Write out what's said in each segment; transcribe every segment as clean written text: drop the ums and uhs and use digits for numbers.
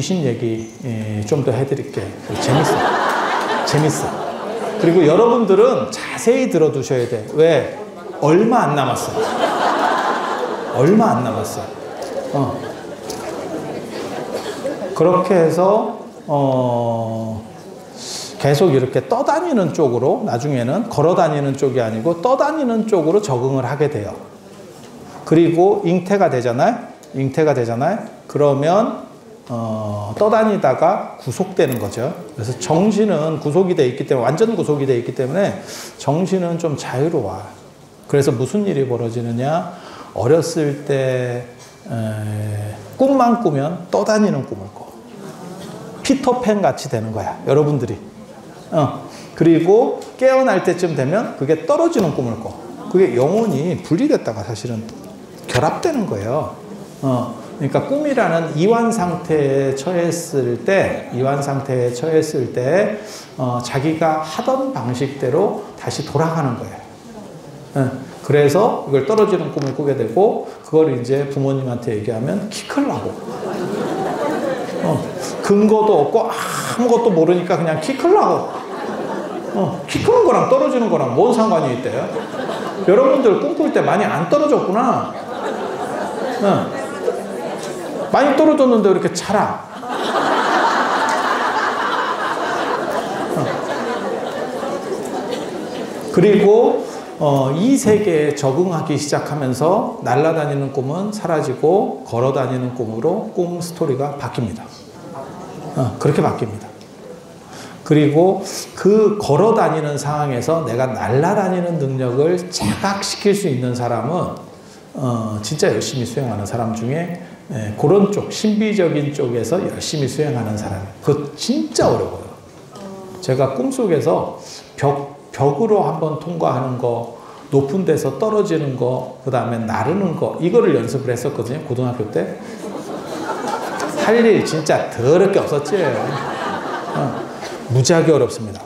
귀신 얘기 좀 더 해드릴게. 재밌어. 재밌어. 그리고 여러분들은 자세히 들어두셔야 돼. 왜? 얼마 안 남았어요. 얼마 안 남았어요. 그렇게 해서 계속 이렇게 떠다니는 쪽으로, 나중에는 걸어다니는 쪽이 아니고 떠다니는 쪽으로 적응을 하게 돼요. 그리고 잉태가 되잖아요. 잉태가 되잖아요. 그러면 떠다니다가 구속되는 거죠. 그래서 정신은 구속이 돼 있기 때문에, 완전 구속이 돼 있기 때문에 정신은 좀 자유로워. 그래서 무슨 일이 벌어지느냐, 어렸을 때 꿈만 꾸면 떠다니는 꿈을 꿔. 피터팬 같이 되는 거야, 여러분들이. 그리고 깨어날 때쯤 되면 그게 떨어지는 꿈을 꿔. 그게 영혼이 분리됐다가 사실은 결합되는 거예요. 그러니까 꿈이라는 이완 상태에 처했을 때, 자기가 하던 방식대로 다시 돌아가는 거예요. 그래서 이걸 떨어지는 꿈을 꾸게 되고, 그걸 이제 부모님한테 얘기하면 키 크려고. 근거도 없고 아무것도 모르니까 그냥 키 크려고. 키 크는 거랑 떨어지는 거랑 뭔 상관이 있대요? 여러분들 꿈꿀 때 많이 안 떨어졌구나. 많이 떨어졌는데 왜 이렇게 차라? 그리고 이 세계에 적응하기 시작하면서 날아다니는 꿈은 사라지고 걸어다니는 꿈으로 꿈 스토리가 바뀝니다. 그렇게 바뀝니다. 그리고 그 걸어다니는 상황에서 내가 날아다니는 능력을 자각시킬 수 있는 사람은 진짜 열심히 수행하는 사람 중에 그런 쪽, 신비적인 쪽에서 열심히 수행하는 사람이에요. 그거 진짜 어려워요. 제가 꿈속에서 벽으로 한번 통과하는 거, 높은 데서 떨어지는 거, 그 다음에 나르는 거, 이거를 연습을 했었거든요, 고등학교 때. 할 일 진짜 더럽게 없었지. 무지하게 어렵습니다.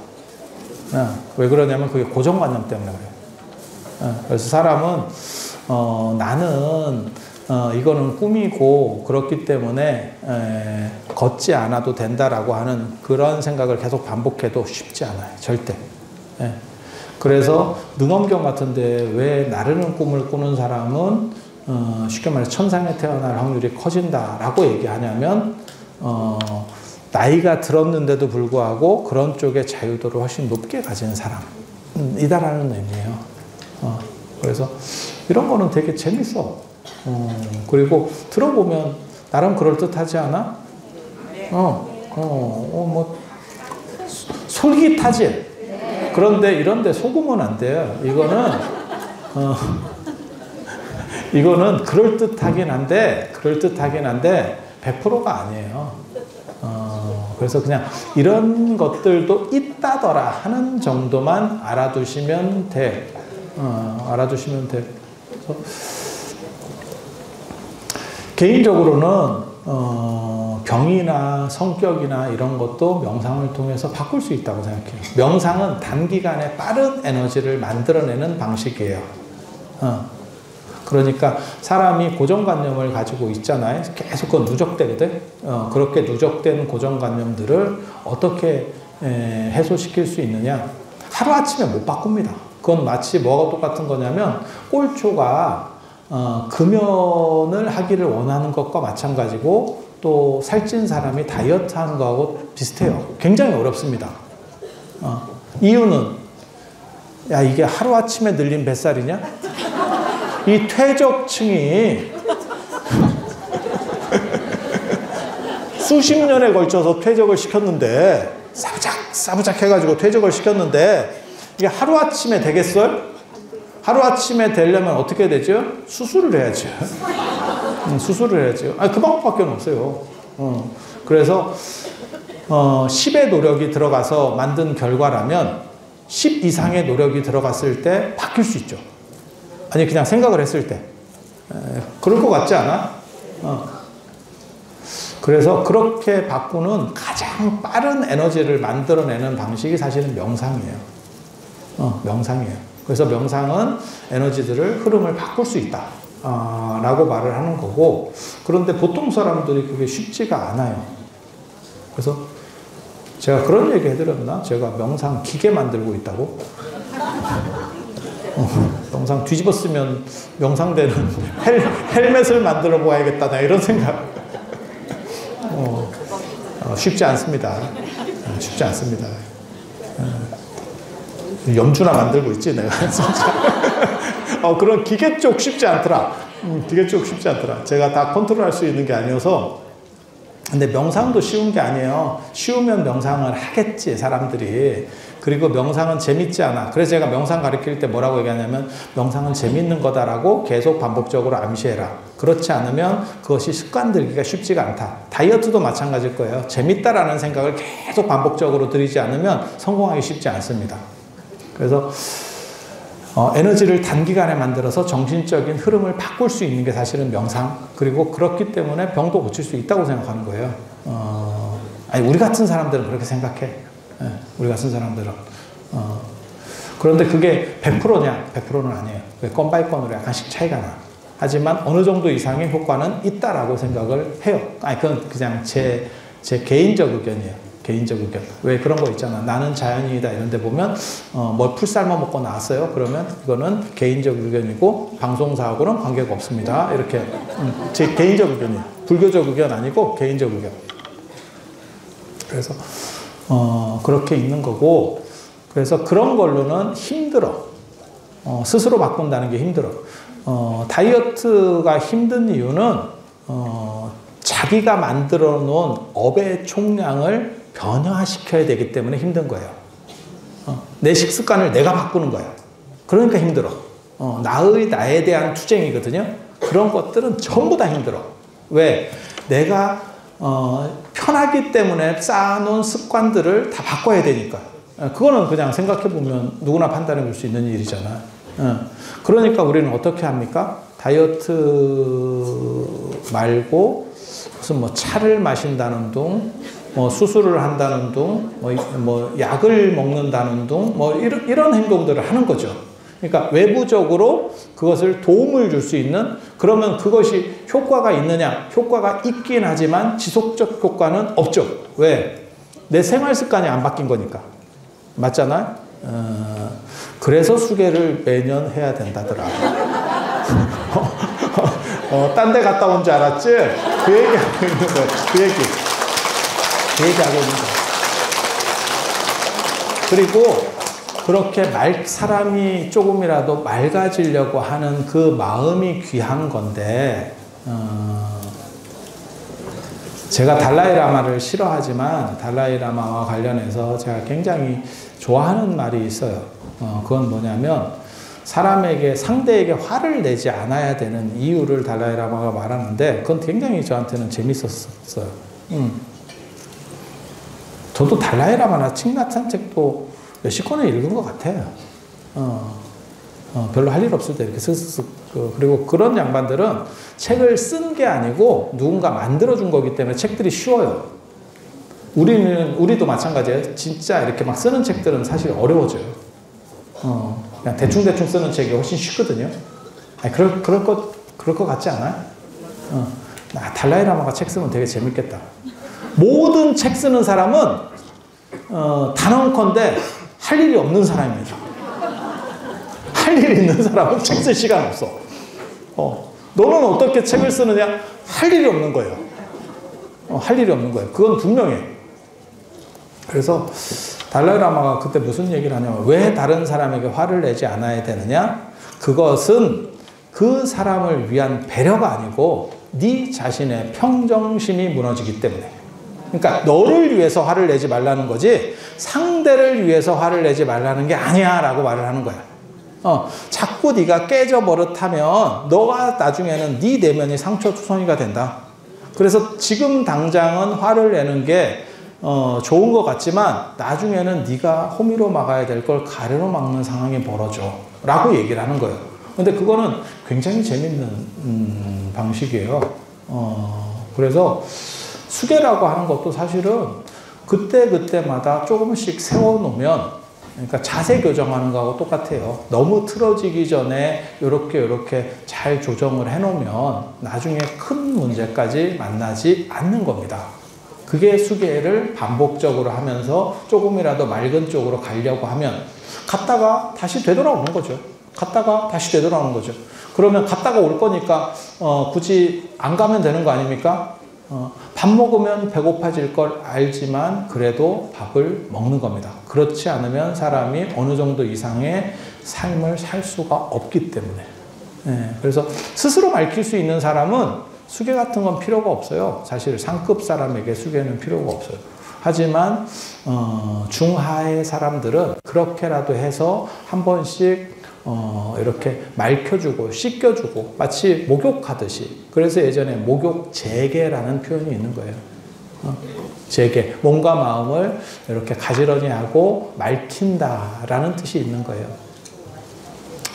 왜 그러냐면 그게 고정관념 때문에 그래요. 그래서 사람은 나는 이거는 꿈이고 그렇기 때문에 걷지 않아도 된다라고 하는 그런 생각을 계속 반복해도 쉽지 않아요. 절대. 그래서 능엄경 같은데 왜 나르는 꿈을 꾸는 사람은 쉽게 말해서 천상에 태어날 확률이 커진다라고 얘기하냐면 나이가 들었는데도 불구하고 그런 쪽의 자유도를 훨씬 높게 가진 사람이다라는 의미예요. 그래서 이런 거는 되게 재밌어. 그리고 들어보면 나름 그럴듯하지 않아? 뭐 솔깃하지? 그런데 이런데 속으면 안 돼요. 이거는 그럴듯하긴 한데 100%가 아니에요. 그래서 그냥 이런 것들도 있다더라 하는 정도만 알아두시면 돼. 알아두시면 돼. 그래서 개인적으로는 병이나 성격이나 이런 것도 명상을 통해서 바꿀 수 있다고 생각해요. 명상은 단기간에 빠른 에너지를 만들어내는 방식이에요. 그러니까 사람이 고정관념을 가지고 있잖아요. 계속 그건 누적되거든. 그렇게 누적된 고정관념들을 어떻게 해소시킬 수 있느냐. 하루아침에 못 바꿉니다. 그건 마치 뭐가 똑같은 거냐면 꼴초가 금연을 하기를 원하는 것과 마찬가지고 또 살찐 사람이 다이어트 하는 거하고 비슷해요. 굉장히 어렵습니다. 이유는 야 이게 하루아침에 늘린 뱃살이냐? 이 퇴적층이 수십 년에 걸쳐서 퇴적을 시켰는데 싸부작 해가지고 퇴적을 시켰는데 이게 하루아침에 되겠어요? 하루아침에 되려면 어떻게 되죠? 수술을 해야죠. 수술을 해야죠. 그 방법밖에 없어요. 그래서 10의 노력이 들어가서 만든 결과라면 10 이상의 노력이 들어갔을 때 바뀔 수 있죠. 아니 그냥 생각을 했을 때 그럴 것 같지 않아? 그래서 그렇게 바꾸는 가장 빠른 에너지를 만들어내는 방식이 사실은 명상이에요. 명상이에요. 그래서 명상은 에너지들을 흐름을 바꿀 수 있다 라고 말을 하는 거고, 그런데 보통 사람들이 그게 쉽지가 않아요. 그래서 제가 그런 얘기 해드렸나? 제가 명상 기계 만들고 있다고? 명상 뒤집어 쓰면 명상되는 헬멧을 만들어 보아야겠다. 나 이런 생각. 쉽지 않습니다. 쉽지 않습니다. 염주나 만들고 있지, 내가. 진짜. 그런 기계 쪽 쉽지 않더라. 기계 쪽 쉽지 않더라. 제가 다 컨트롤할 수 있는 게 아니어서. 근데 명상도 쉬운 게 아니에요. 쉬우면 명상을 하겠지, 사람들이. 그리고 명상은 재밌지 않아. 그래서 제가 명상 가르칠 때 뭐라고 얘기하냐면 명상은 재밌는 거다라고 계속 반복적으로 암시해라. 그렇지 않으면 그것이 습관 들기가 쉽지가 않다. 다이어트도 마찬가지일 거예요. 재밌다라는 생각을 계속 반복적으로 들이지 않으면 성공하기 쉽지 않습니다. 그래서 에너지를 단기간에 만들어서 정신적인 흐름을 바꿀 수 있는 게 사실은 명상. 그리고 그렇기 때문에 병도 고칠 수 있다고 생각하는 거예요. 아니, 우리 같은 사람들은 그렇게 생각해. 우리 같은 사람들은. 그런데 그게 100%냐? 100%는 아니에요. 건 바이 건으로 약간씩 차이가 나. 하지만 어느 정도 이상의 효과는 있다라고 생각을 해요. 아니, 그건 그냥 제 개인적 의견이에요. 개인적 의견. 왜 그런 거 있잖아. 나는 자연인이다 이런 데 보면 뭐 풀 삶아 먹고 나왔어요. 그러면 이거는 개인적 의견이고 방송사하고는 관계가 없습니다. 이렇게 제 개인적 의견이에요. 불교적 의견 아니고 개인적 의견. 그래서 그렇게 있는 거고, 그래서 그런 걸로는 힘들어. 스스로 바꾼다는 게 힘들어. 다이어트가 힘든 이유는 자기가 만들어 놓은 업의 총량을 변화시켜야 되기 때문에 힘든 거예요. 내 식습관을 내가 바꾸는 거예요. 그러니까 힘들어. 나에 대한 투쟁이거든요. 그런 것들은 전부 다 힘들어. 왜? 내가 편하기 때문에 쌓아놓은 습관들을 다 바꿔야 되니까. 그거는 그냥 생각해보면 누구나 판단해 볼 수 있는 일이잖아. 그러니까 우리는 어떻게 합니까? 다이어트 말고 무슨 뭐 차를 마신다는 둥, 뭐 수술을 한다는 둥, 뭐 약을 먹는다는 둥, 뭐 이런 행동들을 하는 거죠. 그러니까 외부적으로 그것을 도움을 줄 수 있는, 그러면 그것이 효과가 있느냐? 효과가 있긴 하지만 지속적 효과는 없죠. 왜? 내 생활 습관이 안 바뀐 거니까. 맞잖아? 그래서 수계를 매년 해야 된다더라. 딴 데 갔다 온 줄 알았지? 그 얘기하고 있는 거야. 그 얘기하고 있는 거야. 그리고 그렇게 사람이 조금이라도 맑아지려고 하는 그 마음이 귀한 건데, 제가 달라이라마를 싫어하지만 달라이라마와 관련해서 제가 굉장히 좋아하는 말이 있어요. 그건 뭐냐면, 사람에게, 상대에게 화를 내지 않아야 되는 이유를 달라이라마가 말하는데, 그건 굉장히 저한테는 재밌었어요. 저도 달라이라마나 책 같은 책도 몇십 권을 읽은 것 같아요. 별로 할 일 없을 때 이렇게 쓱쓱쓱. 그리고 그런 양반들은 책을 쓴 게 아니고 누군가 만들어준 거기 때문에 책들이 쉬워요. 우리도 마찬가지예요. 진짜 이렇게 막 쓰는 책들은 사실 어려워져요. 그냥 대충대충 쓰는 책이 훨씬 쉽거든요. 아니, 그럴 것 같지 않아요? 달라이라마가 책 쓰면 되게 재밌겠다. 모든 책 쓰는 사람은, 단언컨대 할 일이 없는 사람입니다. 할 일이 있는 사람은 책 쓸 시간 없어. 너는 어떻게 책을 쓰느냐? 할 일이 없는 거예요. 할 일이 없는 거예요. 그건 분명해. 그래서 달라이라마가 그때 무슨 얘기를 하냐면, 왜 다른 사람에게 화를 내지 않아야 되느냐? 그것은 그 사람을 위한 배려가 아니고 네 자신의 평정심이 무너지기 때문에. 그러니까 너를 위해서 화를 내지 말라는 거지 상대를 위해서 화를 내지 말라는 게 아니야 라고 말을 하는 거야. 자꾸 네가 깨져버릇하면 너가 나중에는 네 내면이 상처투성이가 된다. 그래서 지금 당장은 화를 내는 게 좋은 것 같지만 나중에는 네가 호미로 막아야 될 걸 가래로 막는 상황이 벌어져 라고 얘기를 하는 거예요. 근데 그거는 굉장히 재밌는 방식이에요. 그래서 수계라고 하는 것도 사실은 그때마다 조금씩 세워놓으면, 그러니까 자세 교정하는 거하고 똑같아요. 너무 틀어지기 전에 이렇게 잘 조정을 해놓으면 나중에 큰 문제까지 만나지 않는 겁니다. 그게 수계를 반복적으로 하면서 조금이라도 맑은 쪽으로 가려고 하면 갔다가 다시 되돌아오는 거죠. 갔다가 다시 되돌아오는 거죠. 그러면 갔다가 올 거니까 굳이 안 가면 되는 거 아닙니까? 밥 먹으면 배고파질 걸 알지만 그래도 밥을 먹는 겁니다. 그렇지 않으면 사람이 어느 정도 이상의 삶을 살 수가 없기 때문에. 네, 그래서 스스로 밝힐 수 있는 사람은 수계 같은 건 필요가 없어요. 사실 상급 사람에게 수계는 필요가 없어요. 하지만 중하의 사람들은 그렇게라도 해서 한 번씩 이렇게 맑혀주고 씻겨주고 마치 목욕하듯이. 그래서 예전에 목욕 재개라는 표현이 있는 거예요. 재개, 몸과 마음을 이렇게 가지런히 하고 맑힌다라는 뜻이 있는 거예요.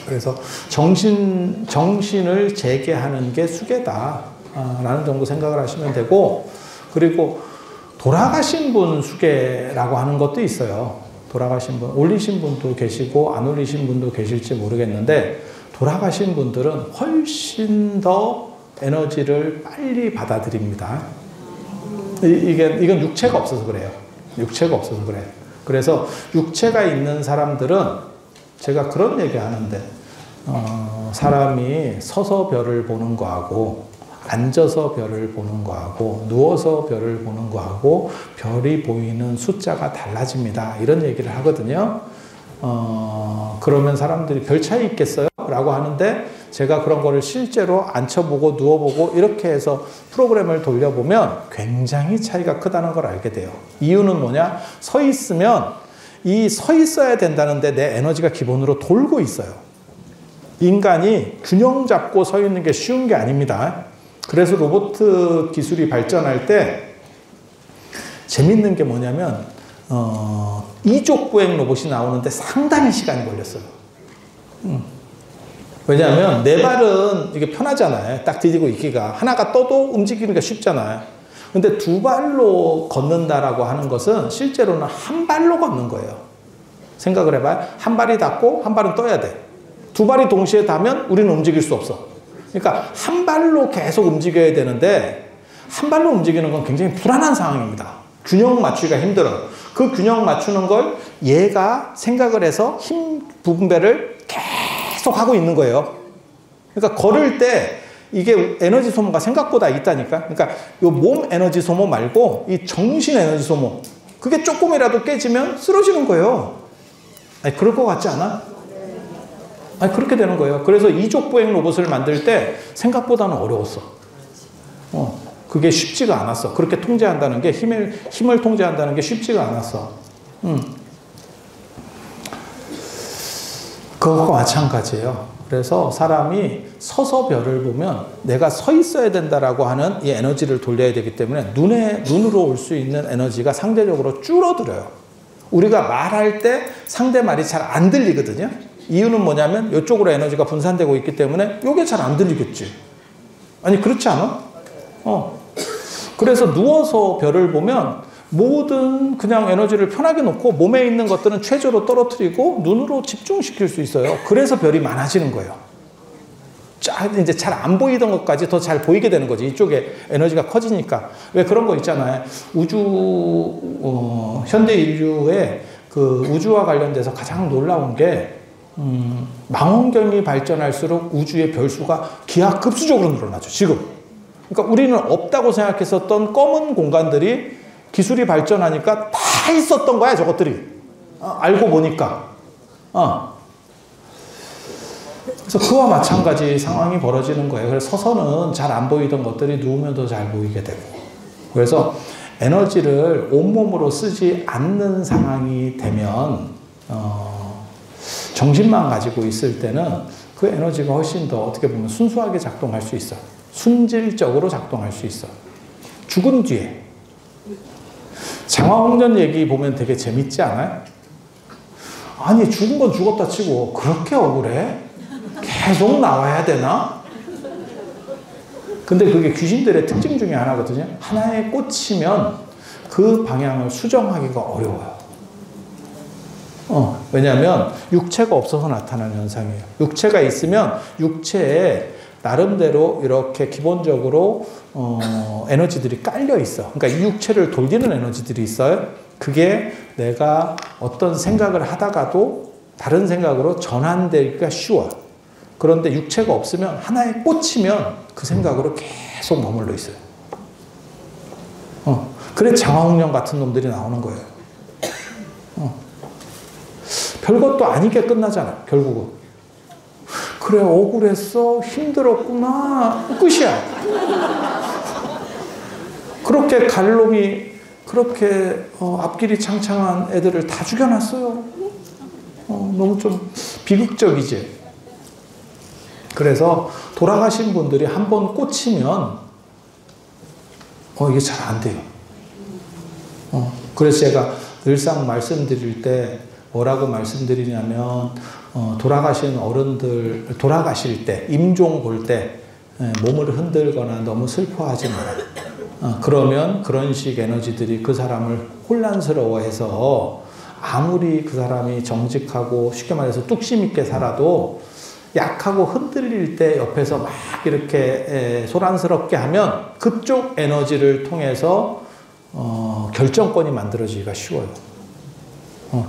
그래서 정신을 재개하는 게 수계다 라는 정도 생각을 하시면 되고, 그리고 돌아가신 분 수계라고 하는 것도 있어요. 돌아가신 분, 올리신 분도 계시고 안 올리신 분도 계실지 모르겠는데, 돌아가신 분들은 훨씬 더 에너지를 빨리 받아들입니다. 이건 육체가 없어서 그래요. 육체가 없어서 그래요. 그래서 육체가 있는 사람들은 제가 그런 얘기 하는데, 사람이 서서 별을 보는 거하고 앉아서 별을 보는 거하고 누워서 별을 보는 거하고 별이 보이는 숫자가 달라집니다. 이런 얘기를 하거든요. 그러면 사람들이 별 차이 있겠어요? 라고 하는데, 제가 그런 거를 실제로 앉혀보고 누워보고 이렇게 해서 프로그램을 돌려보면 굉장히 차이가 크다는 걸 알게 돼요. 이유는 뭐냐? 서 있으면 이 서 있어야 된다는데 내 에너지가 기본으로 돌고 있어요. 인간이 균형 잡고 서 있는 게 쉬운 게 아닙니다. 그래서 로봇 기술이 발전할 때 재밌는 게 뭐냐면 이족구행 로봇이 나오는데 상당히 시간이 걸렸어요. 왜냐하면 내 발은 이게 편하잖아요. 딱 디디고 있기가. 하나가 떠도 움직이기가 쉽잖아요. 근데 두 발로 걷는다라고 하는 것은 실제로는 한 발로 걷는 거예요. 생각을 해봐요. 한 발이 닿고 한 발은 떠야 돼. 두 발이 동시에 닿으면 우리는 움직일 수 없어. 그러니까 한 발로 계속 움직여야 되는데 한 발로 움직이는 건 굉장히 불안한 상황입니다. 균형 맞추기가 힘들어요. 그 균형 맞추는 걸 얘가 생각을 해서 힘 분배를 계속 하고 있는 거예요. 그러니까 걸을 때 이게 에너지 소모가 생각보다 있다니까. 그러니까 이 몸 에너지 소모 말고 이 정신 에너지 소모, 그게 조금이라도 깨지면 쓰러지는 거예요. 아니, 그럴 것 같지 않아? 아니, 그렇게 되는 거예요. 그래서 이족보행 로봇을 만들 때 생각보다는 어려웠어. 그게 쉽지가 않았어. 그렇게 통제한다는 게, 힘을 통제한다는 게 쉽지가 않았어. 그것과 마찬가지예요. 그래서 사람이 서서 별을 보면 내가 서 있어야 된다라고 하는 이 에너지를 돌려야 되기 때문에 눈으로 올 수 있는 에너지가 상대적으로 줄어들어요. 우리가 말할 때 상대 말이 잘 안 들리거든요. 이유는 뭐냐면 이쪽으로 에너지가 분산되고 있기 때문에 이게 잘 안 들리겠지. 아니, 그렇지 않아? 그래서 누워서 별을 보면 모든 그냥 에너지를 편하게 놓고 몸에 있는 것들은 최저로 떨어뜨리고 눈으로 집중시킬 수 있어요. 그래서 별이 많아지는 거예요. 이제 잘 안 보이던 것까지 더 잘 보이게 되는 거지. 이쪽에 에너지가 커지니까. 왜 그런 거 있잖아요. 현대 인류의 그 우주와 관련돼서 가장 놀라운 게, 망원경이 발전할수록 우주의 별수가 기하급수적으로 늘어나죠, 지금. 그러니까 우리는 없다고 생각했었던 검은 공간들이 기술이 발전하니까 다 있었던 거야, 저것들이. 알고 보니까. 그래서 그와 마찬가지 상황이 벌어지는 거예요. 그래서 서서는 잘 안 보이던 것들이 누우면 더 잘 보이게 되고. 그래서 에너지를 온몸으로 쓰지 않는 상황이 되면, 정신만 가지고 있을 때는 그 에너지가 훨씬 더 어떻게 보면 순수하게 작동할 수 있어. 순질적으로 작동할 수 있어. 죽은 뒤에. 장화홍련 얘기 보면 되게 재밌지 않아요? 아니, 죽은 건 죽었다 치고 그렇게 억울해? 계속 나와야 되나? 근데 그게 귀신들의 특징 중에 하나거든요. 하나에 꽂히면 그 방향을 수정하기가 어려워요. 왜냐하면 육체가 없어서 나타나는 현상이에요. 육체가 있으면 육체에 나름대로 이렇게 기본적으로 에너지들이 깔려 있어. 그러니까 이 육체를 돌리는 에너지들이 있어요. 그게 내가 어떤 생각을 하다가도 다른 생각으로 전환되기가 쉬워. 그런데 육체가 없으면 하나에 꽂히면 그 생각으로 계속 머물러 있어요. 그래 장화홍련 같은 놈들이 나오는 거예요. 별것도 아니게 끝나잖아, 결국은. 그래, 억울했어, 힘들었구나, 끝이야. 그렇게 갈놈이 그렇게 앞길이 창창한 애들을 다 죽여놨어요. 너무 좀 비극적이지. 그래서 돌아가신 분들이 한번 꽂히면 이게 잘 안 돼요. 그래서 제가 늘상 말씀드릴 때 뭐라고 말씀드리냐면 돌아가신 어른들 돌아가실 때 임종 볼 때 몸을 흔들거나 너무 슬퍼하지 마라. 그러면 그런 식 에너지들이 그 사람을 혼란스러워해서 아무리 그 사람이 정직하고 쉽게 말해서 뚝심 있게 살아도 약하고 흔들릴 때 옆에서 막 이렇게 소란스럽게 하면 그쪽 에너지를 통해서 결정권이 만들어지기가 쉬워요.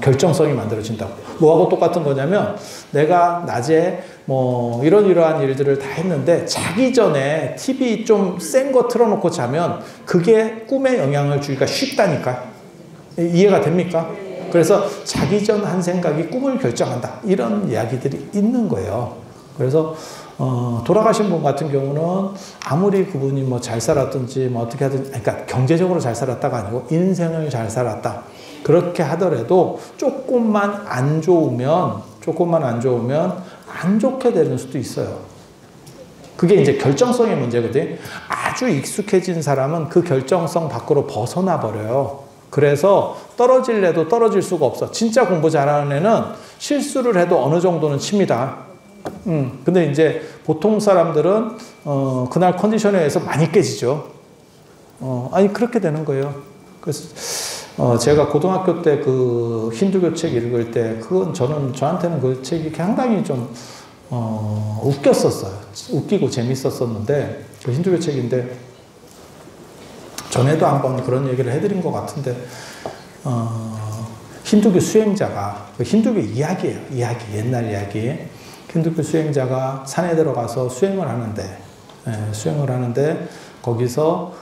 결정성이 만들어진다고. 뭐하고 똑같은 거냐면 내가 낮에 뭐 이러한 일들을 다 했는데 자기 전에 TV 좀 센 거 틀어놓고 자면 그게 꿈에 영향을 주기가 쉽다니까. 이해가 됩니까? 그래서 자기 전 한 생각이 꿈을 결정한다. 이런 이야기들이 있는 거예요. 그래서 돌아가신 분 같은 경우는 아무리 그분이 뭐 잘 살았든지 뭐 어떻게 하든지, 그러니까 경제적으로 잘 살았다가 아니고 인생을 잘 살았다. 그렇게 하더라도 조금만 안 좋으면 안 좋게 되는 수도 있어요. 그게 이제 결정성의 문제거든. 아주 익숙해진 사람은 그 결정성 밖으로 벗어나 버려요. 그래서 떨어질래도 떨어질 수가 없어. 진짜 공부 잘하는 애는 실수를 해도 어느 정도는 칩니다. 근데 이제 보통 사람들은 그날 컨디션에 의해서 많이 깨지죠. 아니 그렇게 되는 거예요. 그래서 제가 고등학교 때 그 힌두교 책 읽을 때 그건 저한테는 그 책이 상당히 좀 웃겼었어요. 웃기고 재밌었었는데 그 힌두교 책인데 전에도 한번 그런 얘기를 해드린 것 같은데 힌두교 수행자가 힌두교 이야기예요. 옛날 이야기. 힌두교 수행자가 산에 들어가서 수행을 하는데 거기서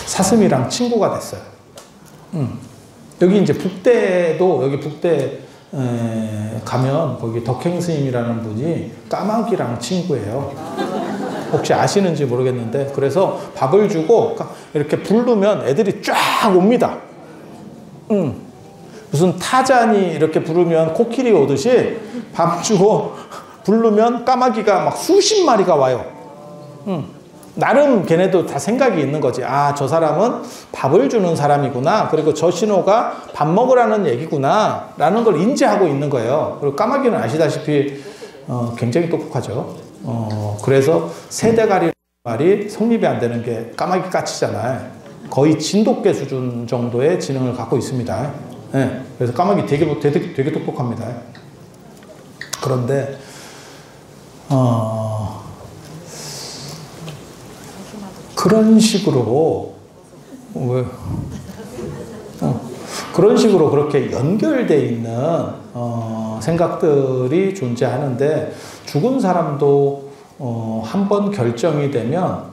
사슴이랑 친구가 됐어요. 여기 이제 여기 북대 가면 거기 덕행 스님이라는 분이 까마귀랑 친구예요. 혹시 아시는지 모르겠는데 그래서 밥을 주고 이렇게 부르면 애들이 쫙 옵니다. 무슨 타잔이 이렇게 부르면 코끼리 오듯이 밥 주고 부르면 까마귀가 막 수십 마리가 와요. 나름 걔네도 다 생각이 있는 거지. 아, 저 사람은 밥을 주는 사람이구나. 그리고 저 신호가 밥 먹으라는 얘기구나. 라는 걸 인지하고 있는 거예요. 그리고 까마귀는 아시다시피 굉장히 똑똑하죠. 그래서 세대가리 말이 성립이 안 되는 게 까마귀 까치잖아요. 거의 진돗개 수준 정도의 지능을 갖고 있습니다. 네, 그래서 까마귀 되게 똑똑합니다. 그런데 그런 식으로 그런 식으로 그렇게 연결되어 있는 생각들이 존재하는데 죽은 사람도 한번 결정이 되면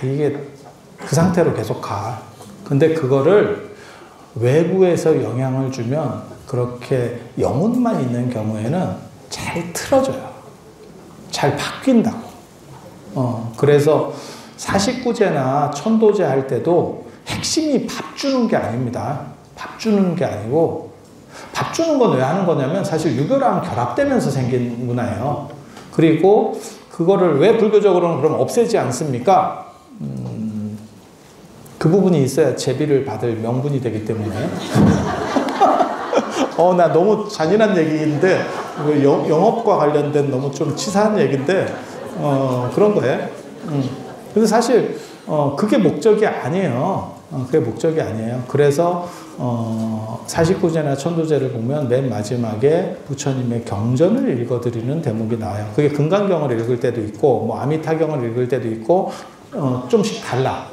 이게 그 상태로 계속 가. 근데 그거를 외부에서 영향을 주면 그렇게 영혼만 있는 경우에는 잘 틀어져요. 잘 바뀐다고. 그래서 사식구제나 천도제 할 때도 핵심이 밥 주는 게 아닙니다. 밥 주는 게 아니고 밥 주는 건 왜 하는 거냐면 사실 유교랑 결합되면서 생긴 문화예요. 그리고 그거를 왜 불교적으로는 그럼 없애지 않습니까? 그 부분이 있어야 제비를 받을 명분이 되기 때문에. 나 너무 잔인한 얘기인데 영업과 관련된 너무 좀 치사한 얘기인데 그런 거예요. 근데 사실 그게 목적이 아니에요. 그게 목적이 아니에요. 그래서 사십구제나 천도제를 보면 맨 마지막에 부처님의 경전을 읽어드리는 대목이 나와요. 그게 금강경을 읽을 때도 있고 뭐 아미타경을 읽을 때도 있고 좀씩 달라.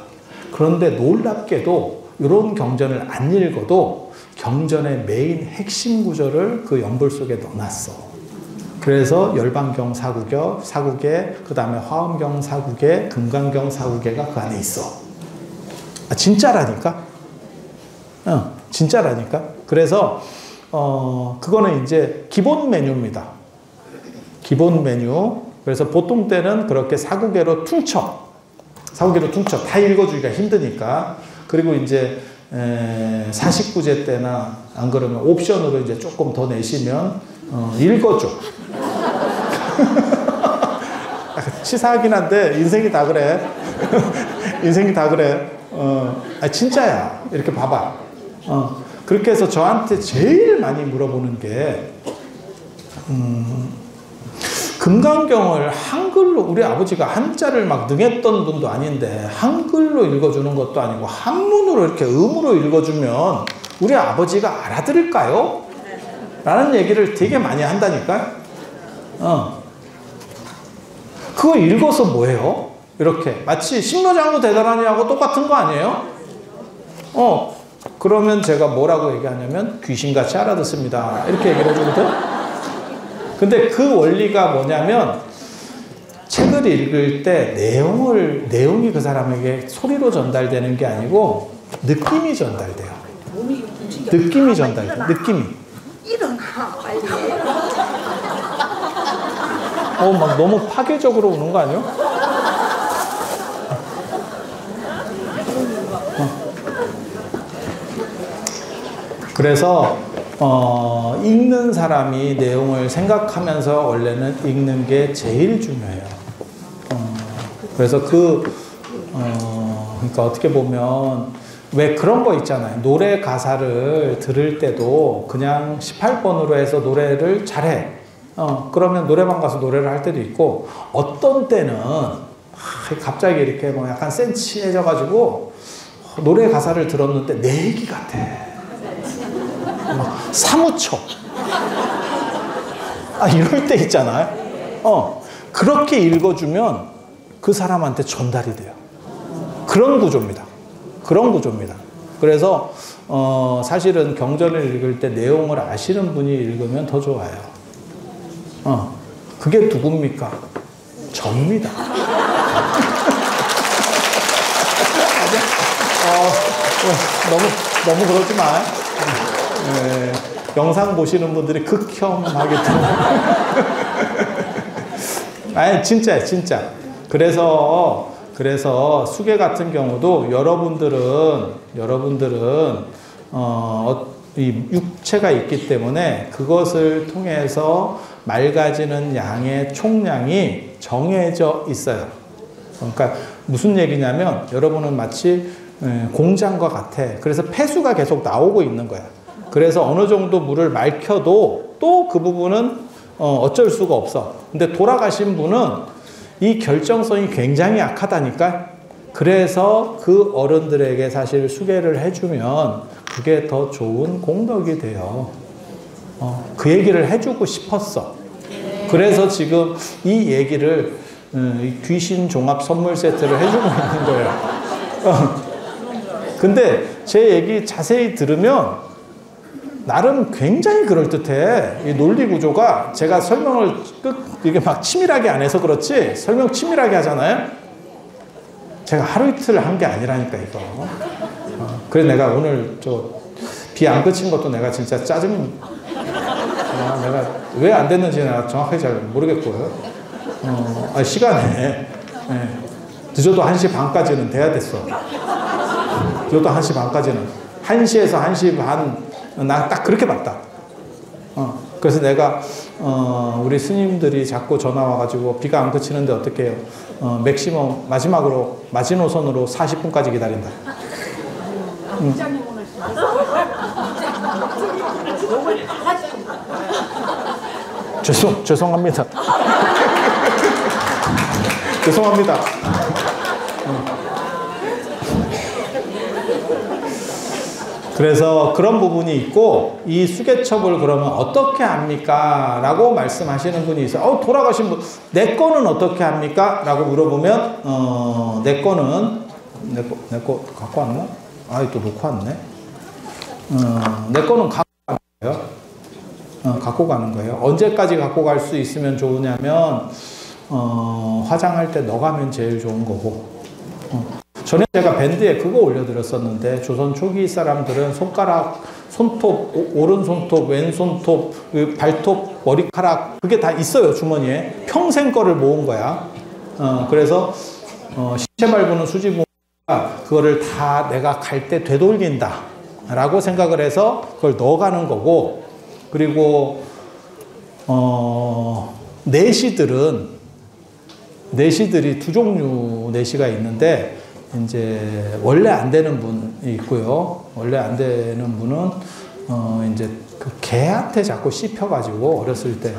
그런데 놀랍게도 이런 경전을 안 읽어도 경전의 메인 핵심 구절을 그 연불 속에 넣어놨어. 그래서 열반경 사국에 그 다음에 화엄경 사국에 금강경 사국에가 그 안에 있어. 진짜라니까. 진짜라니까. 그래서 그거는 이제 기본 메뉴입니다. 기본 메뉴. 그래서 보통 때는 그렇게 사국에로 퉁쳐 다 읽어주기가 힘드니까. 그리고 이제 49제 때나 안 그러면 옵션으로 이제 조금 더 내시면 읽어줘. 치사하긴 한데 인생이 다 그래. 인생이 다 그래. 진짜야. 이렇게 봐봐. 그렇게 해서 저한테 제일 많이 물어보는 게 금강경을 한글로, 우리 아버지가 한자를 막 능했던 분도 아닌데 한글로 읽어주는 것도 아니고 한문으로 이렇게 음으로 읽어주면 우리 아버지가 알아들을까요? 라는 얘기를 되게 많이 한다니까. 그거 읽어서 뭐예요? 이렇게 마치 신묘장구 대단하냐고 똑같은 거 아니에요? 그러면 제가 뭐라고 얘기하냐면 귀신같이 알아듣습니다. 이렇게 얘기를 해주거든. 근데 그 원리가 뭐냐면 책을 읽을 때 내용이 그 사람에게 소리로 전달되는 게 아니고 느낌이 전달돼요. 느낌이 전달돼요. 느낌이. 일어나 빨리. 막 너무 파괴적으로 우는 거 아니에요? 그래서 읽는 사람이 내용을 생각하면서 원래는 읽는 게 제일 중요해요. 그래서 그러니까 어떻게 보면 왜 그런 거 있잖아요. 노래 가사를 들을 때도 그냥 18번으로 해서 노래를 잘해. 그러면 노래방 가서 노래를 할 때도 있고, 어떤 때는 갑자기 이렇게 뭐 약간 센치해져가지고 노래 가사를 들었는데 내 얘기 같아. 막 사무쳐. 이럴 때 있잖아요. 그렇게 읽어주면 그 사람한테 전달이 돼요. 그런 구조입니다. 그런 구조입니다. 그래서 사실은 경전을 읽을 때 내용을 아시는 분이 읽으면 더 좋아요. 그게 누굽니까? 접니다. 너무 그러지 마. 영상 보시는 분들이 극혐하기 때문에. 아니, 진짜야, 진짜. 그래서 수계 같은 경우도 여러분들은 이 육체가 있기 때문에 그것을 통해서 맑아지는 양의 총량이 정해져 있어요. 그러니까 무슨 얘기냐면 여러분은 마치 공장과 같아. 그래서 폐수가 계속 나오고 있는 거야. 그래서 어느 정도 물을 맑혀도 또 그 부분은 어쩔 수가 없어. 근데 돌아가신 분은 이 결정성이 굉장히 약하다니까. 그래서 그 어른들에게 사실 수계를 해주면 그게 더 좋은 공덕이 돼요. 그 얘기를 해주고 싶었어. 그래서 지금 이 얘기를 귀신 종합 선물 세트를 해주고 있는 거예요. 근데 제 얘기 자세히 들으면 나름 굉장히 그럴듯해. 이 논리 구조가 제가 설명을 이게 막 치밀하게 안 해서 그렇지, 설명 치밀하게 하잖아요. 제가 하루 이틀 한 게 아니라니까 이거. 그래서 내가 오늘 비 안 그친 것도 내가 진짜 짜증. 내가 왜 안 됐는지 내가 정확하게 잘 모르겠고요. 시간에 늦어도 1시 반까지는 돼야 됐어. 늦어도 1시 반까지는 1시에서 1시 반. 나 딱 그렇게 봤다. 그래서 내가 우리 스님들이 자꾸 전화 와가지고 비가 안 그치는데 어떻게 해요? 맥시멈 마지막으로 마지노선으로 40분까지 기다린다. 죄송합니다. 죄송합니다. 그래서 그런 부분이 있고, 이 수개첩을 그러면 어떻게 합니까? 라고 말씀하시는 분이 있어요. 돌아가신 분, 내 거는 어떻게 합니까? 라고 물어보면, 내 거는, 내 거 갖고 왔나? 또 놓고 왔네. 내 거는 갖고 가는 거예요. 갖고 가는 거예요. 언제까지 갖고 갈 수 있으면 좋으냐면, 화장할 때 넣어가면 제일 좋은 거고, 전에 제가 밴드에 그거 올려드렸었는데, 조선 초기 사람들은 손가락, 손톱, 오른 손톱, 왼 손톱, 발톱, 머리카락, 그게 다 있어요, 주머니에. 평생 거를 모은 거야. 그래서, 신체 발부는 수지부가 그거를 다 내가 갈 때 되돌린다. 라고 생각을 해서 그걸 넣어가는 거고, 그리고, 내시들이 두 종류 내시가 있는데, 이제 원래 안 되는 분이 있고요. 원래 안 되는 분은 이제 그 개한테 자꾸 씹혀가지고 어렸을 때,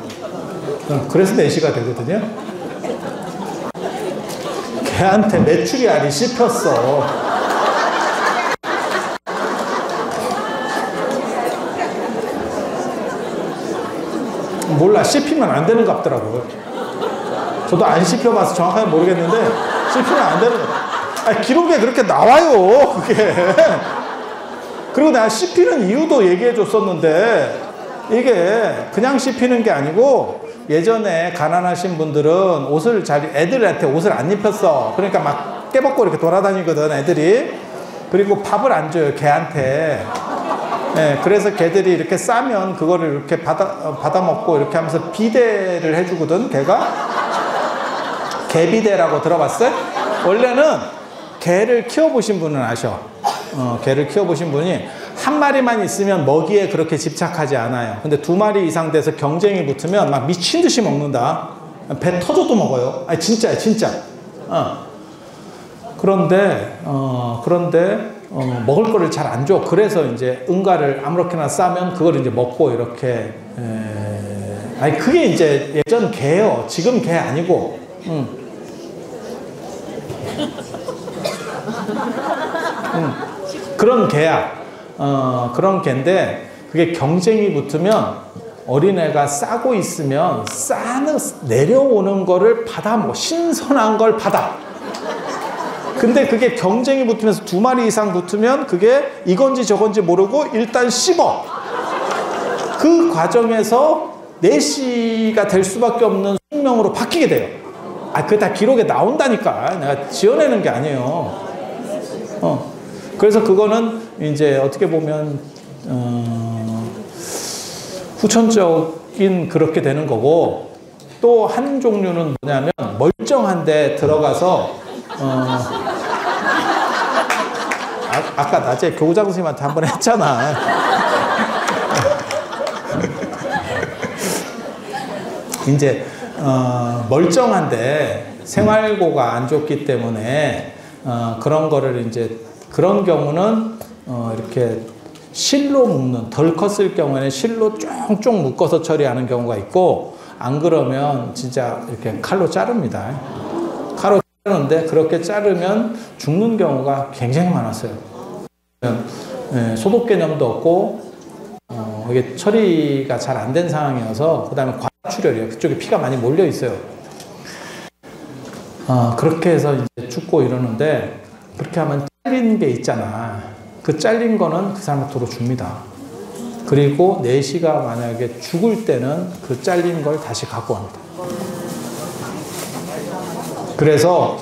그래서 내시가 되거든요. 개한테 메추리 알이 씹혔어. 몰라, 씹히면 안 되는 것 같더라고요. 저도 안 씹혀봐서 정확하게 모르겠는데 씹히면 안 되는 거. 기록에 그렇게 나와요, 그게. 그리고 내가 씹히는 이유도 얘기해 줬었는데, 이게 그냥 씹히는 게 아니고, 예전에 가난하신 분들은 애들한테 옷을 안 입혔어. 그러니까 막 깨벗고 이렇게 돌아다니거든, 애들이. 그리고 밥을 안 줘요, 개한테. 그래서 개들이 이렇게 싸면 그거를 이렇게 받아 먹고 이렇게 하면서 비대를 해주거든, 개가. 개비대라고 들어봤어요? 원래는 개를 키워보신 분은 아셔. 개를 키워보신 분이 한 마리만 있으면 먹이에 그렇게 집착하지 않아요. 근데 두 마리 이상 돼서 경쟁이 붙으면 막 미친 듯이 먹는다. 배 터져도 먹어요. 진짜야, 진짜. 그런데 먹을 거를 잘 안 줘. 그래서 이제 응가를 아무렇게나 싸면 그걸 이제 먹고 이렇게. 그게 이제 예전 개요. 지금 개 아니고. 그런 개야. 그런 개인데, 그게 경쟁이 붙으면 어린애가 싸고 있으면 내려오는 거를 신선한 걸 받아. 근데 그게 경쟁이 붙으면서 두 마리 이상 붙으면 그게 이건지 저건지 모르고 일단 씹어. 그 과정에서 내시가 될 수밖에 없는 숙명으로 바뀌게 돼요. 그게 다 기록에 나온다니까. 내가 지어내는 게 아니에요. 그래서 그거는 이제 어떻게 보면, 후천적인 그렇게 되는 거고, 또 한 종류는 뭐냐면, 멀쩡한데 들어가서, 아까 낮에 교장 선생님한테 한번 했잖아. 이제, 멀쩡한데 생활고가 안 좋기 때문에, 그런 거를 이제, 그런 경우는, 이렇게 실로 묶는, 덜 컸을 경우에는 실로 쫑쫑 묶어서 처리하는 경우가 있고, 안 그러면 진짜 이렇게 칼로 자릅니다. 칼로 자르는데, 그렇게 자르면 죽는 경우가 굉장히 많았어요. 소독 개념도 없고, 이게 처리가 잘 안 된 상황이어서, 그 다음에 과출혈이에요. 그쪽에 피가 많이 몰려 있어요. 그렇게 해서 이제 죽고 이러는데, 그렇게 하면 잘린 게 있잖아. 그 잘린 거는 그 사람한테 도로 줍니다. 그리고 내시가 만약에 죽을 때는 그 잘린 걸 다시 갖고 갑니다. 그래서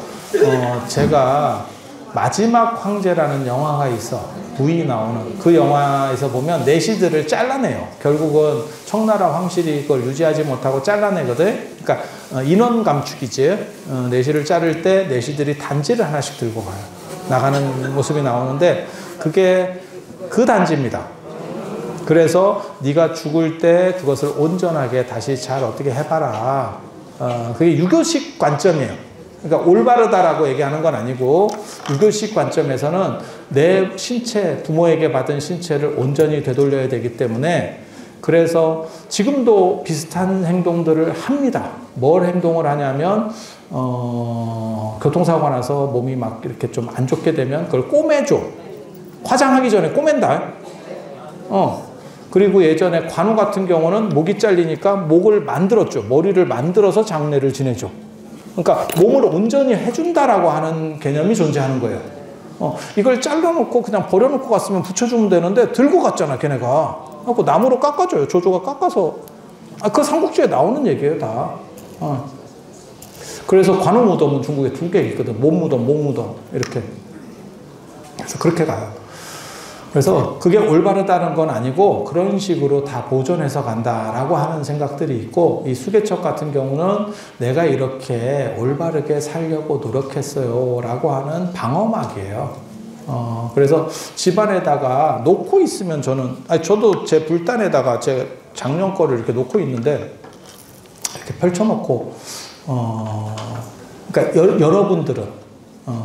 제가 마지막 황제라는 영화가 있어. 부이 나오는 그 영화에서 보면 내시들을 잘라내요. 결국은 청나라 황실이 그걸 유지하지 못하고 잘라내거든. 그러니까 인원 감축이지. 내시를 자를 때 내시들이 단지를 하나씩 들고 가요. 나가는 모습이 나오는데 그게 그 단지입니다. 그래서 네가 죽을 때 그것을 온전하게 다시 잘 어떻게 해봐라. 그게 유교식 관점이에요. 그러니까 올바르다라고 얘기하는 건 아니고 유교식 관점에서는 내 신체, 부모에게 받은 신체를 온전히 되돌려야 되기 때문에 그래서 지금도 비슷한 행동들을 합니다. 뭘 행동을 하냐면 교통사고가 나서 몸이 막 이렇게 좀 안 좋게 되면 그걸 꼬매줘. 화장하기 전에 꼬맨다. 그리고 예전에 관우 같은 경우는 목이 잘리니까 목을 만들었죠. 머리를 만들어서 장례를 지내죠. 그러니까 몸을 온전히 해준다라고 하는 개념이 존재하는 거예요. 이걸 잘라놓고 그냥 버려놓고 갔으면 붙여주면 되는데 들고 갔잖아, 걔네가. 그래서 나무로 깎아줘요. 조조가 깎아서. 그 삼국지에 나오는 얘기예요, 다. 그래서 관우 무덤은 중국에 2개 있거든. 몸 무덤, 목 무덤. 이렇게. 그래서 그렇게 가요. 그래서 그게 올바르다는 건 아니고 그런 식으로 다 보존해서 간다라고 하는 생각들이 있고, 이 수개척 같은 경우는 내가 이렇게 올바르게 살려고 노력했어요 라고 하는 방어막이에요. 그래서 집안에다가 놓고 있으면 저도 제 불단에다가 제 작년 거를 이렇게 놓고 있는데, 이렇게 펼쳐놓고, 그러니까 여러분들은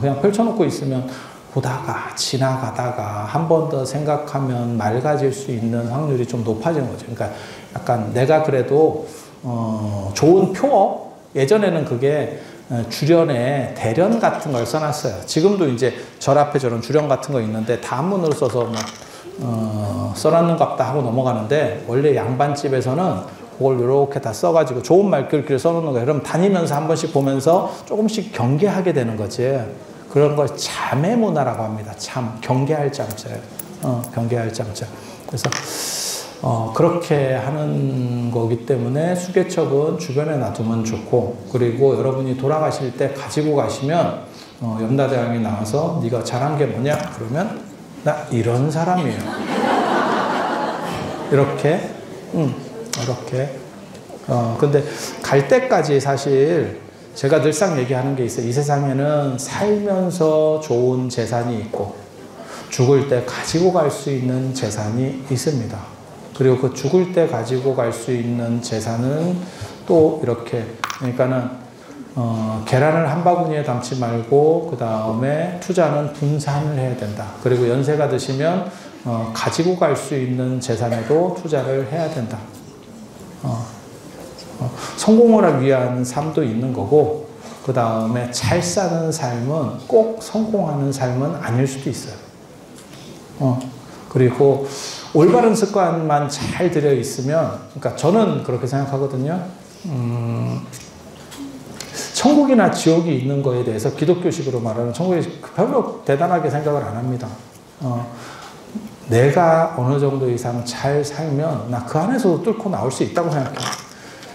그냥 펼쳐놓고 있으면 보다가 지나가다가 한 번 더 생각하면 맑아질 수 있는 확률이 좀 높아지는 거죠. 그러니까 약간 내가 그래도 좋은 표어, 예전에는 그게 주련에 대련 같은 걸 써놨어요. 지금도 이제 절 앞에 저런 주련 같은 거 있는데 다 한문으로 써서 막 써놨는갑다 하고 넘어가는데, 원래 양반집에서는 그걸 이렇게 다 써가지고 좋은 말글귀를 써놓는 거예요. 그럼 다니면서 한 번씩 보면서 조금씩 경계하게 되는 거지. 그런 걸 참의 문화라고 합니다. 참, 경계할 잠자예요. 경계할 잠자. 그래서 그렇게 하는 거기 때문에 수개척은 주변에 놔두면 좋고, 그리고 여러분이 돌아가실 때 가지고 가시면 염라대왕이 나와서 네가 잘한 게 뭐냐? 그러면 나 이런 사람이에요. 이렇게 이렇게. 근데 갈 때까지 사실 제가 늘상 얘기하는 게 있어요. 이 세상에는 살면서 좋은 재산이 있고 죽을 때 가지고 갈 수 있는 재산이 있습니다. 그리고 그 죽을 때 가지고 갈 수 있는 재산은 또 이렇게, 그러니까는 계란을 한 바구니에 담지 말고 그 다음에 투자는 분산을 해야 된다. 그리고 연세가 드시면 가지고 갈 수 있는 재산에도 투자를 해야 된다. 성공을 하기 위한 삶도 있는 거고, 그 다음에 잘 사는 삶은 꼭 성공하는 삶은 아닐 수도 있어요. 그리고 올바른 습관만 잘 들여 있으면, 그러니까 저는 그렇게 생각하거든요. 천국이나 지옥이 있는 거에 대해서 기독교식으로 말하는 천국이 별로 대단하게 생각을 안 합니다. 내가 어느 정도 이상 잘 살면 나 그 안에서도 뚫고 나올 수 있다고 생각해요.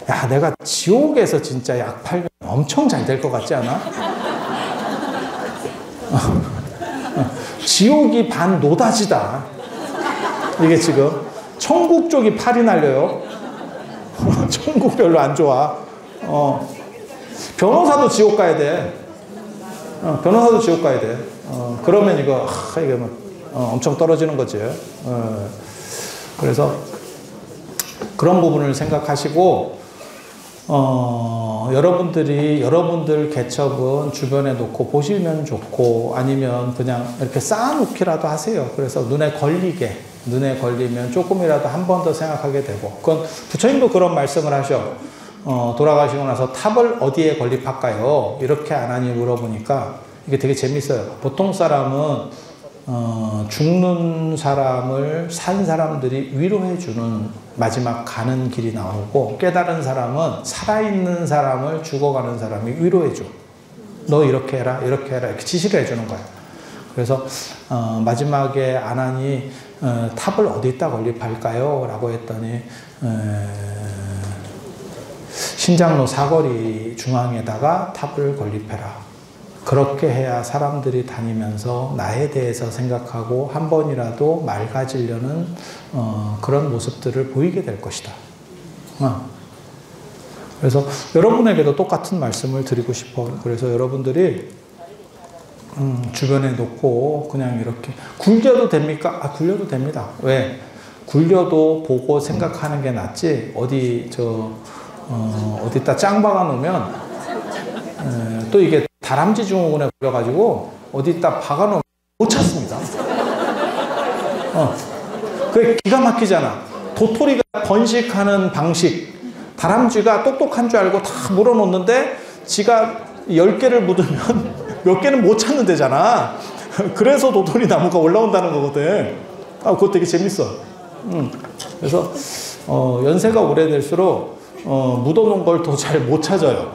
야, 내가 지옥에서 진짜 약 팔면 엄청 잘 될 것 같지 않아? 지옥이 반 노다지다. 이게 지금 천국 쪽이 팔이 날려요. 천국 별로 안 좋아. 변호사도 지옥 가야 돼. 변호사도 지옥 가야 돼. 그러면 이게 뭐, 엄청 떨어지는 거지. 그래서 그런 부분을 생각하시고, 여러분들 개척은 주변에 놓고 보시면 좋고, 아니면 그냥 이렇게 쌓아놓기라도 하세요. 그래서 눈에 걸리면 조금이라도 한 번 더 생각하게 되고, 그건 부처님도 그런 말씀을 하셔. 돌아가시고 나서 탑을 어디에 건립할까요? 이렇게 안 하니 물어보니까 이게 되게 재밌어요. 보통 사람은 죽는 사람을 산 사람들이 위로해주는 마지막 가는 길이 나오고, 깨달은 사람은 살아있는 사람을 죽어가는 사람이 위로해줘. 너 이렇게 해라, 이렇게 해라, 이렇게 지시를 해주는 거야. 그래서 마지막에 아난이 탑을 어디다 건립할까요? 라고 했더니 신장로 사거리 중앙에다가 탑을 건립해라. 그렇게 해야 사람들이 다니면서 나에 대해서 생각하고 한 번이라도 맑아지려는 그런 모습들을 보이게 될 것이다. 그래서 여러분에게도 똑같은 말씀을 드리고 싶어. 그래서 여러분들이 주변에 놓고 그냥 이렇게 굴려도 됩니까? 굴려도 됩니다. 왜? 굴려도 보고 생각하는 게 낫지, 어디다 짱 박아 놓으면 또 이게 다람쥐 증후군에 걸려가지고 어디다 박아놓으면 못 찾습니다. 그게 기가 막히잖아. 도토리가 번식하는 방식, 다람쥐가 똑똑한 줄 알고 다 물어놓는데 지가 10개를 묻으면 몇 개는 못 찾는 데잖아. 그래서 도토리 나무가 올라온다는 거거든. 그거 되게 재밌어. 그래서 연세가 오래될수록 묻어놓은 걸 더 잘 못 찾아요.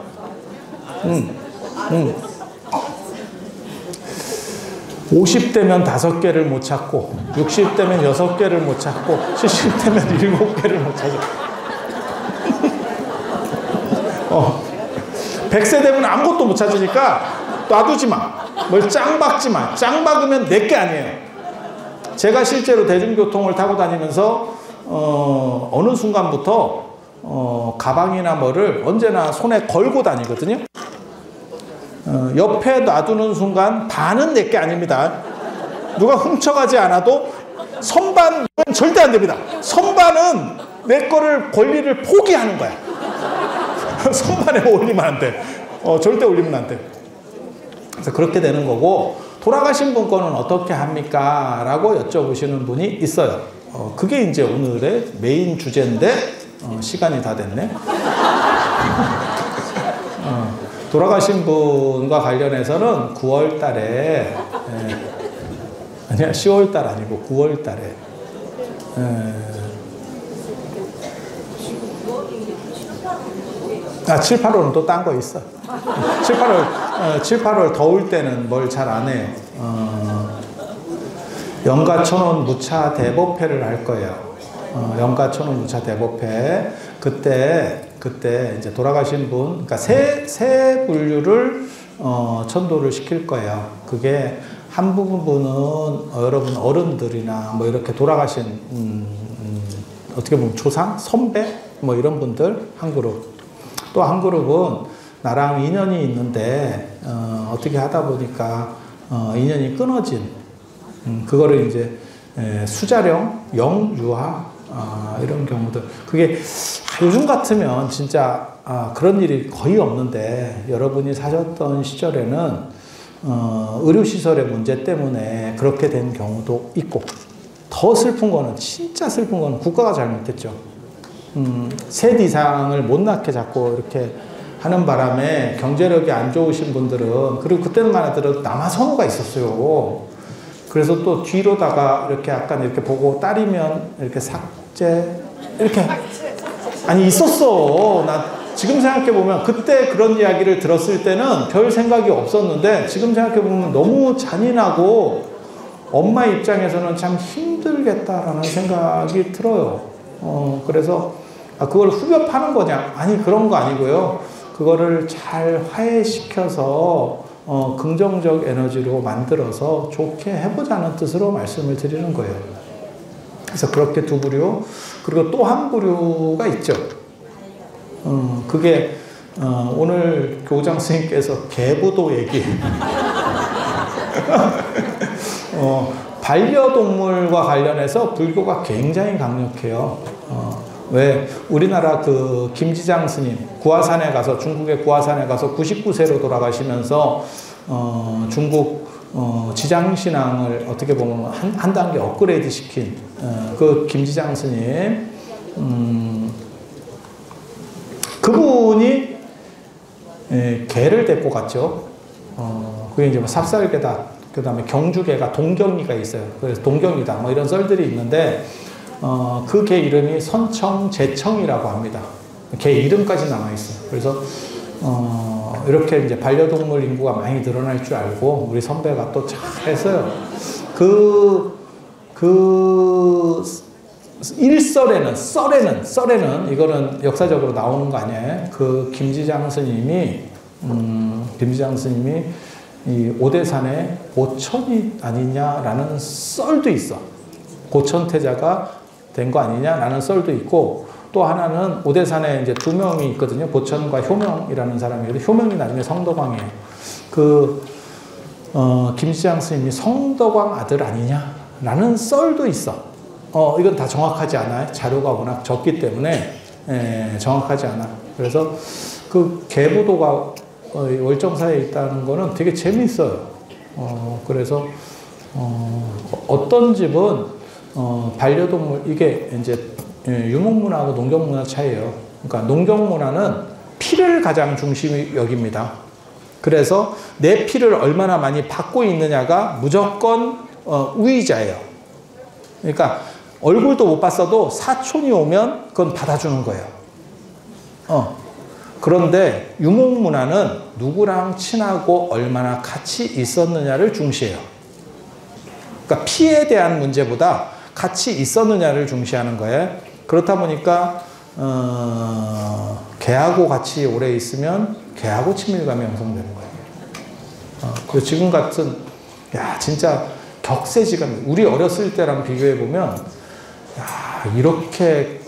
50대면 5개를 못 찾고, 60대면 6개를 못 찾고, 70대면 7개를 못 찾아. 100세 되면 아무것도 못 찾으니까 놔두지 마. 뭘 짱 박지 마. 짱 박으면 내게 아니에요. 제가 실제로 대중교통을 타고 다니면서 어느 순간부터 가방이나 뭐를 언제나 손에 걸고 다니거든요. 옆에 놔두는 순간 반은 내게 아닙니다. 누가 훔쳐가지 않아도 선반은 절대 안 됩니다. 선반은 내 거를 권리를 포기하는 거야. 선반에 올리면 안 돼. 절대 올리면 안 돼. 그래서 그렇게 되는 거고, 돌아가신 분 거는 어떻게 합니까? 라고 여쭤보시는 분이 있어요. 그게 이제 오늘의 메인 주제인데, 시간이 다 됐네. 돌아가신 분과 관련해서는 9월 달에, 아니야, 10월 달 아니고 9월 달에, 7, 8월은 또 딴 거 있어. 7, 8월 더울 때는 뭘 잘 안 해. 영가천원 무차 대법회를 할 거예요. 영가천원 무차 대법회. 그때 이제 돌아가신 분, 그러니까 세 분류를 천도를 시킬 거예요. 그게 한 부분은 여러분 어른들이나 뭐 이렇게 돌아가신 어떻게 보면 조상, 선배 뭐 이런 분들 한 그룹. 또 한 그룹은 나랑 인연이 있는데 어떻게 하다 보니까 인연이 끊어진 그거를 이제 수자령, 영유아 이런 경우들. 그게 요즘 같으면 진짜 그런 일이 거의 없는데, 여러분이 사셨던 시절에는 의료시설의 문제 때문에 그렇게 된 경우도 있고, 더 슬픈 거는, 진짜 슬픈 거는 국가가 잘못했죠. 셋 이상을 못 낳게 자꾸 이렇게 하는 바람에 경제력이 안 좋으신 분들은, 그리고 그때만 하더라도 남아선호가 있었어요. 그래서 또 뒤로다가 이렇게 약간 이렇게 보고 딸이면 이렇게 삭제, 이렇게. 아니, 있었어. 나 지금 생각해보면 그때 그런 이야기를 들었을 때는 별 생각이 없었는데, 지금 생각해보면 너무 잔인하고 엄마 입장에서는 참 힘들겠다라는 생각이 들어요. 그래서 그걸 후벼 파는 거냐? 아니, 그런 거 아니고요. 그거를 잘 화해시켜서 긍정적 에너지로 만들어서 좋게 해보자는 뜻으로 말씀을 드리는 거예요. 그래서 그렇게 두 부류, 그리고 또 한 부류가 있죠. 그게 오늘 교장 선생님께서 개부도 얘기. 반려동물과 관련해서 불교가 굉장히 강력해요. 왜 우리나라 그 김지장 스님 구화산에 가서, 중국의 구화산에 가서 99세로 돌아가시면서 중국 지장신앙을 어떻게 보면 한 단계 업그레이드 시킨 그 김지장 스님, 그분이 개를 데리고 갔죠. 그게 이제 뭐 삽살개다, 그 다음에 경주개가 동경이가 있어요. 그래서 동경이다 뭐 이런 썰들이 있는데, 그 개 이름이 선청제청이라고 합니다. 개 이름까지 남아있어요. 그래서 이렇게 이제 반려동물 인구가 많이 늘어날 줄 알고 우리 선배가 또 잘했어요. 썰에는 이거는 역사적으로 나오는 거 아니에요. 그 김지장 스님이 이 오대산에 고천이 아니냐라는 썰도 있어. 고천태자가 된 거 아니냐라는 썰도 있고, 또 하나는 오대산에 이제 두 명이 있거든요. 보천과 효명이라는 사람이거든요. 효명이 나중에 성덕왕이에요. 김지장 스님이 성덕왕 아들 아니냐라는 썰도 있어. 이건 다 정확하지 않아요. 자료가 워낙 적기 때문에 정확하지 않아. 그래서 그 개부도가 월정사에 있다는 거는 되게 재밌어요. 그래서 어떤 집은 반려동물, 이게 이제 유목문화하고 농경문화 차이예요. 그러니까 농경문화는 피를 가장 중심이 여깁니다. 그래서 내 피를 얼마나 많이 받고 있느냐가 무조건 우위자예요. 그러니까 얼굴도 못 봤어도 사촌이 오면 그건 받아주는 거예요. 그런데 유목문화는 누구랑 친하고 얼마나 같이 있었느냐를 중시해요. 그러니까 피에 대한 문제보다 같이 있었느냐를 중시하는 거예요. 그렇다 보니까 개하고 같이 오래 있으면 개하고 친밀감이 형성되는 거예요. 그리고 지금 같은 진짜 격세지감, 우리 어렸을 때랑 비교해 보면 이렇게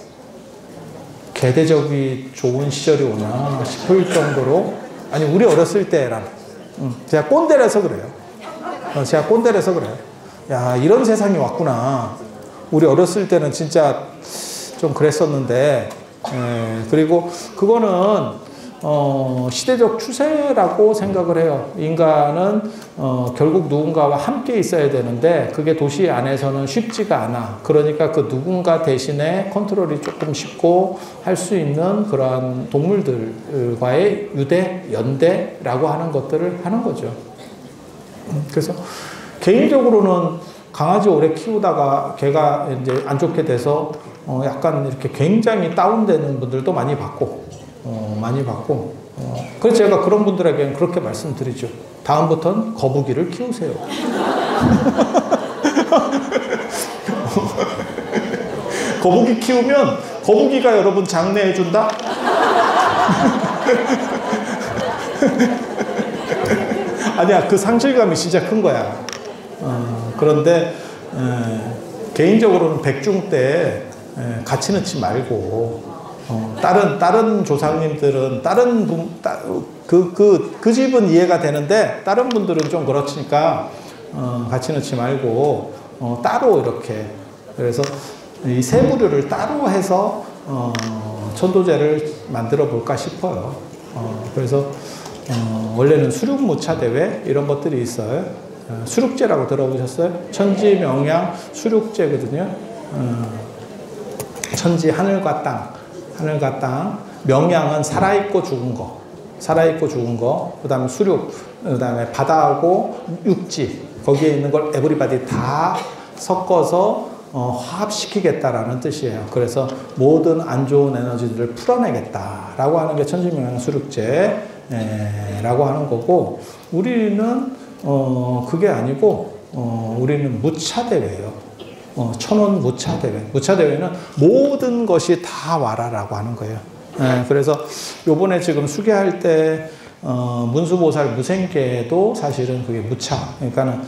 개대접이 좋은 시절이 오나 싶을 정도로, 아니 우리 어렸을 때랑 제가 꼰대라서 그래요. 제가 꼰대라서 그래요. 이런 세상이 왔구나. 우리 어렸을 때는 진짜 좀 그랬었는데, 그리고 그거는 시대적 추세라고 생각을 해요. 인간은 결국 누군가와 함께 있어야 되는데 그게 도시 안에서는 쉽지가 않아. 그러니까 그 누군가 대신에 컨트롤이 조금 쉽고 할 수 있는 그러한 동물들과의 유대, 연대라고 하는 것들을 하는 거죠. 그래서 개인적으로는 강아지 오래 키우다가 걔가 이제 안 좋게 돼서 약간 이렇게 굉장히 다운되는 분들도 많이 봤고, 그래서 제가 그런 분들에게는 그렇게 말씀드리죠. 다음부터는 거북이를 키우세요. 거북이 키우면 거북이가 여러분 장례해준다? 아니야, 그 상실감이 진짜 큰 거야. 그런데 개인적으로는 백중 때 같이 넣지 말고, 다른 조상님들은 그 집은 이해가 되는데 다른 분들은 좀 그렇으니까 같이 넣지 말고 따로 이렇게, 그래서 이 세 부류를 따로 해서 천도제를 만들어 볼까 싶어요. 그래서 원래는 수륙무차 대회 이런 것들이 있어요. 수륙제라고 들어보셨어요? 천지 명양 수륙제거든요. 천지 하늘과 땅, 명양은 살아있고 죽은 거, 그 다음에 수륙, 그 다음에 바다하고 육지, 거기에 있는 걸 에브리바디 다 섞어서 화합시키겠다라는 뜻이에요. 그래서 모든 안 좋은 에너지들을 풀어내겠다라고 하는 게 천지명양 수륙제라고 하는 거고, 우리는 그게 아니고 우리는 무차대회예요. 천원 무차대회. 무차대회는 모든 것이 다 와라라고 하는 거예요. 그래서 요번에 지금 수계할 때 문수보살 무생계도 사실은 그게 무차. 그러니까는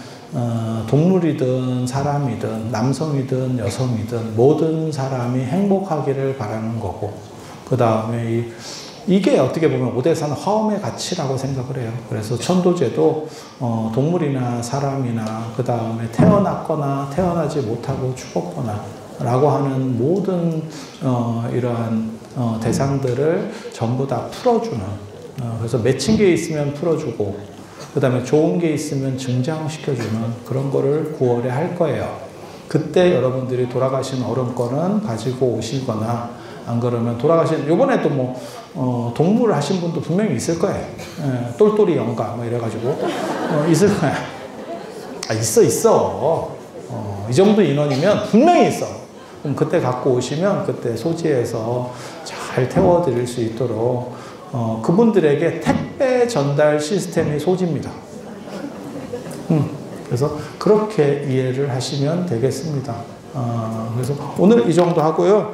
동물이든 사람이든 남성이든 여성이든 모든 사람이 행복하기를 바라는 거고, 그 다음에 이게 어떻게 보면 오대산 화엄의 가치라고 생각을 해요. 그래서 천도제도 동물이나 사람이나 그 다음에 태어났거나 태어나지 못하고 죽었거나 라고 하는 모든 이러한 대상들을 전부 다 풀어주는, 그래서 맺힌 게 있으면 풀어주고 그 다음에 좋은 게 있으면 증장시켜주는 그런 거를 9월에 할 거예요. 그때 여러분들이 돌아가신 어른 거는 가지고 오시거나, 안 그러면 돌아가신, 요번에도 뭐 동물 하신 분도 분명히 있을 거예요. 똘똘이 영가 뭐 이래가지고 있을 거야. 있어. 이 정도 인원이면 분명히 있어. 그럼 그때 갖고 오시면 그때 소지해서 잘 태워드릴 수 있도록 그분들에게 택배 전달 시스템이 소지입니다. 그래서 그렇게 이해를 하시면 되겠습니다. 그래서 오늘 이 정도 하고요.